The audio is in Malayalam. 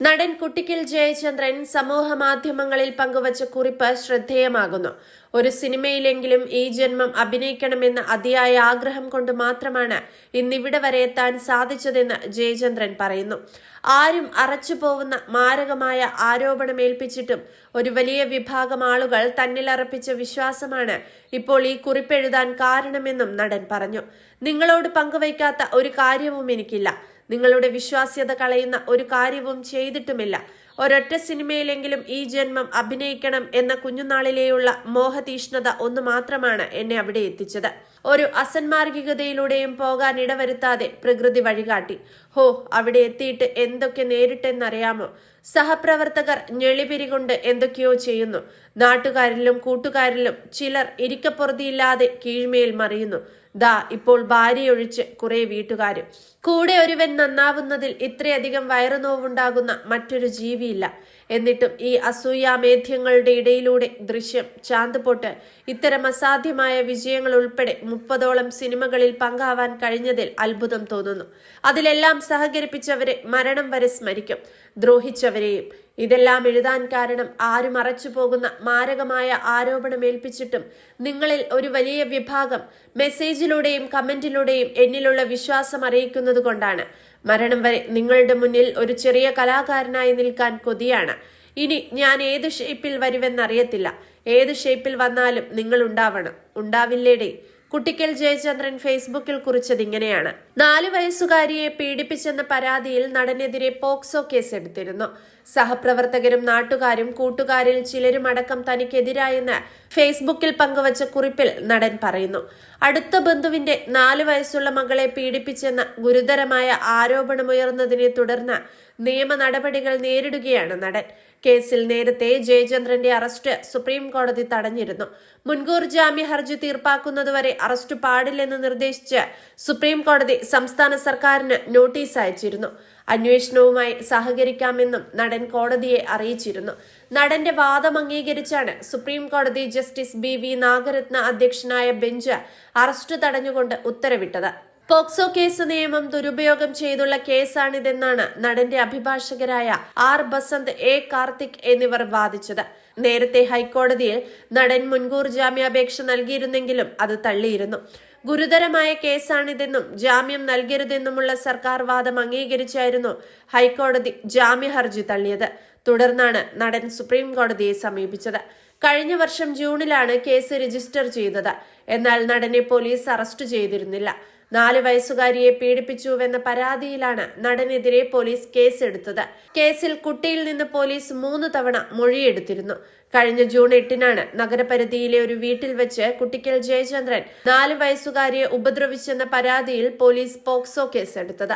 നടൻ കുട്ടിക്കൽ ജയചന്ദ്രൻ സമൂഹ മാധ്യമങ്ങളിൽ പങ്കുവച്ച കുറിപ്പ് ശ്രദ്ധേയമാകുന്നു. ഒരു സിനിമയിലെങ്കിലും ഈ ജന്മം അഭിനയിക്കണമെന്ന അതിയായ ആഗ്രഹം കൊണ്ട് മാത്രമാണ് ഇന്നിവിടെ വരെ എത്താൻ സാധിച്ചതെന്ന് ജയചന്ദ്രൻ പറയുന്നു. ആരും അറച്ചുപോകുന്ന മാരകമായ ആരോപണമേൽപ്പിച്ചിട്ടും ഒരു വലിയ വിഭാഗം ആളുകൾ തന്നിൽ അർപ്പിച്ച വിശ്വാസമാണ് ഇപ്പോൾ ഈ കുറിപ്പെഴുതാൻ കാരണമെന്നും നടൻ പറഞ്ഞു. നിങ്ങളോട് പങ്കുവയ്ക്കാത്ത ഒരു കാര്യവും എനിക്കില്ല. നിങ്ങളുടെ വിശ്വാസ്യത കളയുന്ന ഒരു കാര്യവും ചെയ്തിട്ടുമില്ല. ഒരൊറ്റ സിനിമയിലെങ്കിലും ഈ ജന്മം അഭിനയിക്കണം എന്ന കുഞ്ഞുനാളിലെയുള്ള മോഹതീഷ്ണത ഒന്ന് മാത്രമാണ് എന്നെ അവിടെ എത്തിച്ചത്. ഒരു അസന്മാർഗികതയിലൂടെയും പോകാൻ ഇടവരുത്താതെ പ്രകൃതി വഴികാട്ടി. അവിടെ എത്തിയിട്ട് എന്തൊക്കെ നേരിട്ടെന്നറിയാമോ? സഹപ്രവർത്തകർ ഞെളിപിരികൊണ്ട് എന്തൊക്കെയോ ചെയ്യുന്നു. നാട്ടുകാരിലും കൂട്ടുകാരിലും ചിലർ ഇരിക്കപ്പുറതിയില്ലാതെ കീഴ്മേൽ മറിയുന്നു. ഇപ്പോൾ ഭാര്യയൊഴിച്ച് കുറെ വീട്ടുകാരും. കൂടെ ഒരുവൻ നന്നാവുന്നതിൽ ഇത്രയധികം വയറുനോവുണ്ടാകുന്ന മറ്റൊരു ജീവിയില്ല. എന്നിട്ടും ഈ അസൂയാമേധ്യങ്ങളുടെ ഇടയിലൂടെ ദൃശ്യം, ചാന്തുപൊട്ട്, ഇത്തരം അസാധ്യമായ വിജയങ്ങൾ ഉൾപ്പെടെ 30ഓളം സിനിമകളിൽ പങ്കാവാൻ കഴിഞ്ഞതിൽ അത്ഭുതം തോന്നുന്നു. അതിലെല്ലാം സഹകരിപ്പിച്ചവരെ മരണം വരെ സ്മരിക്കും, ദ്രോഹിച്ചവരെയും. ഇതെല്ലാം എഴുതാൻ കാരണം ആരും മറച്ചു പോകുന്ന മാരകമായ ആരോപണമേൽപ്പിച്ചിട്ടും നിങ്ങളിൽ ഒരു വലിയ വിഭാഗം മെസ്സേജിലൂടെയും കമന്റിലൂടെയും എന്നിലുള്ള വിശ്വാസം അറിയിക്കുന്നത് കൊണ്ടാണ്. മരണം വരെ നിങ്ങളുടെ മുന്നിൽ ഒരു ചെറിയ കലാകാരനായി നിൽക്കാൻ കൊതിയാണ്. ഇനി ഞാൻ ഏത് ഷേപ്പിൽ വരുമെന്നറിയത്തില്ല. ഏത് ഷേപ്പിൽ വന്നാലും നിങ്ങൾ ഉണ്ടാവണം. ഉണ്ടാവില്ലേടേ? കുട്ടിക്കൽ ജയചന്ദ്രൻ ഫേസ്ബുക്കിൽ കുറിച്ചത് ഇങ്ങനെയാണ്. 4 വയസ്സുകാരിയെ പീഡിപ്പിച്ചെന്ന പരാതിയിൽ നടനെതിരെ പോക്സോ കേസ് എടുത്തിരുന്നു. സഹപ്രവർത്തകരും നാട്ടുകാരും കൂട്ടുകാരിൽ ചിലരും അടക്കം തനിക്കെതിരായെന്ന് ഫേസ്ബുക്കിൽ പങ്കുവച്ച കുറിപ്പിൽ നടൻ പറയുന്നു. അടുത്ത ബന്ധുവിന്റെ 4 വയസ്സുള്ള മകളെ പീഡിപ്പിച്ചെന്ന ഗുരുതരമായ ആരോപണമുയർന്നതിനെ തുടർന്ന് നിയമ നടപടികൾ നേരിടുകയാണ് നടൻ. കേസിൽ നേരത്തെ ജയചന്ദ്രന്റെ അറസ്റ്റ് സുപ്രീം കോടതി തടഞ്ഞിരുന്നു. മുൻകൂർ ജാമ്യ ഹർജി തീർപ്പാക്കുന്നതുവരെ അറസ്റ്റ് പാടില്ലെന്ന് നിർദ്ദേശിച്ച് സുപ്രീം കോടതി സംസ്ഥാന സർക്കാരിന് നോട്ടീസ് അയച്ചിരുന്നു. അന്വേഷണവുമായി സഹകരിക്കാമെന്നും നടൻ കോടതിയെ അറിയിച്ചിരുന്നു. നടന്റെ വാദം അംഗീകരിച്ചാണ് സുപ്രീം കോടതി ജസ്റ്റിസ് BV നാഗരത്ന അധ്യക്ഷനായ ബെഞ്ച് അറസ്റ്റ് തടഞ്ഞുകൊണ്ട് ഉത്തരവിട്ടത്. പോക്സോ കേസ് നിയമം ദുരുപയോഗം ചെയ്തുള്ള കേസാണിതെന്നാണ് നടന്റെ അഭിഭാഷകരായ R ബസന്ത്, A കാർത്തിക് എന്നിവർ വാദിച്ചത്. നേരത്തെ ഹൈക്കോടതിയിൽ നടൻ മുൻകൂർ ജാമ്യാപേക്ഷ നൽകിയിരുന്നെങ്കിലും അത് തള്ളിയിരുന്നു. ഗുരുതരമായ കേസാണിതെന്നും ജാമ്യം നൽകരുതെന്നുമുള്ള സർക്കാർ വാദം അംഗീകരിച്ചായിരുന്നു ഹൈക്കോടതി ജാമ്യ ഹർജി തള്ളിയത്. തുടർന്നാണ് നടൻ സുപ്രീം കോടതിയെ സമീപിച്ചത്. കഴിഞ്ഞ വർഷം ജൂണിലാണ് കേസ് രജിസ്റ്റർ ചെയ്തത്. എന്നാൽ നടനെ പോലീസ് അറസ്റ്റ് ചെയ്തിരുന്നില്ല. 4 വയസ്സുകാരിയെ പീഡിപ്പിച്ചുവെന്ന പരാതിയിലാണ് നടനെതിരെ പോലീസ് കേസെടുത്തത്. കേസിൽ കുട്ടിയിൽ നിന്ന് പോലീസ് 3 തവണ മൊഴിയെടുത്തിരുന്നു. കഴിഞ്ഞ ജൂൺ 8-നാണ് നഗരപരിധിയിലെ ഒരു വീട്ടിൽ വെച്ച് കുട്ടിക്കൽ ജയചന്ദ്രൻ 4 വയസ്സുകാരിയെ ഉപദ്രവിച്ചെന്ന പരാതിയിൽ പോലീസ് പോക്സോ കേസെടുത്തത്.